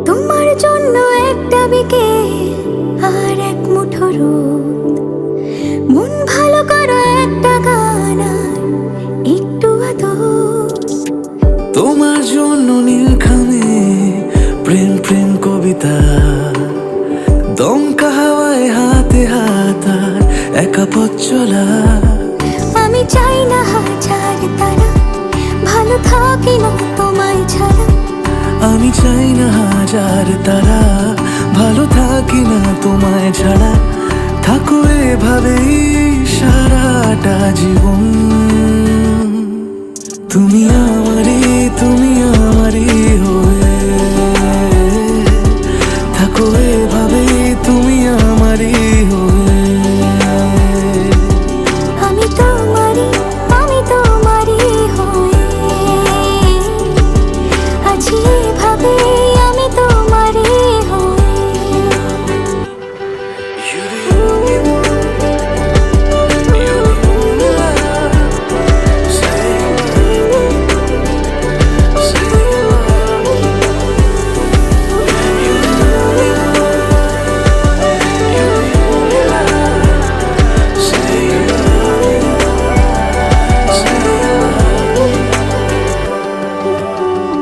তোমার জন্য একটা বিকেল আর এক মুঠো রোদ, মন ভালো করো একটা গান আর একটু আদর। তোমার জন্য নীলখামে প্রেম প্রেম কবিতা, দমকা হাওয়ায় হাতে হাত আর একা পথ চলা। আমি চাই না হাজার তারা, ভালো থাকি না তোমায় ছাড়া। আমি চাই না হাজার তারা, ভালো থাকি না তোমায় ছাড়া। থাকো এভাবেই সারাটা জীবন। তুমি আমারই, তুমি আমারই হয়ে থাকো এভাবেই, তুমি আমারই হয়ে। আমি তোমারই হয়ে আছি এভাবে, আমি তোমারই হয়ে।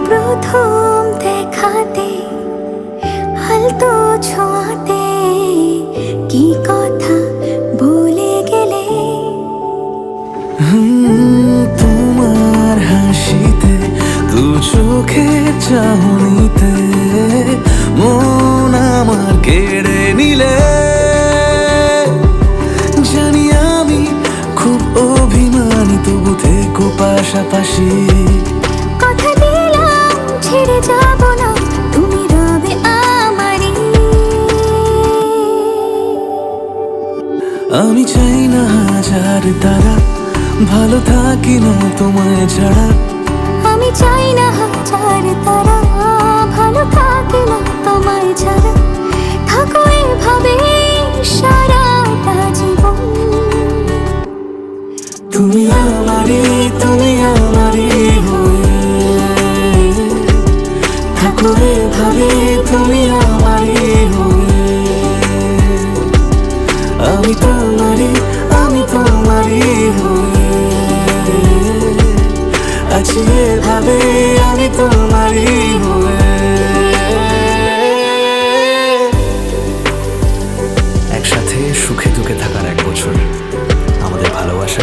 প্রথম দেখাতে হালতো ছোঁয়াতে কি কথা বলে গেলে। তোমার হাসিতে, দু চোখের চাহনিতে মন আমার কেড়ে নিলে। জানি আমি খুব অভিমানী, তবু থেকো পাশাপাশি। কথা দিলাম ছেড়ে যাব না, তুমি রবে আমারই। আমি চাই না হাজার তারা, ভালো থাকি না তোমায় ছাড়া। আমি চাই না হাজার তারা, ভালো থাকি না তোমায় ছাড়া। থাকো এভাবে সারাটা জীবন। তুমি আমারই, তুমি আমারই হয়ে থাকো এভাবে, তুমি আমারই হয়ে। আমি তোমারই হয়ে আছি এভাবে, আমি তোমারই হয়ে। একসাথে সুখে দুঃখে থাকার 1 বছর আমাদের ভালোবাসা।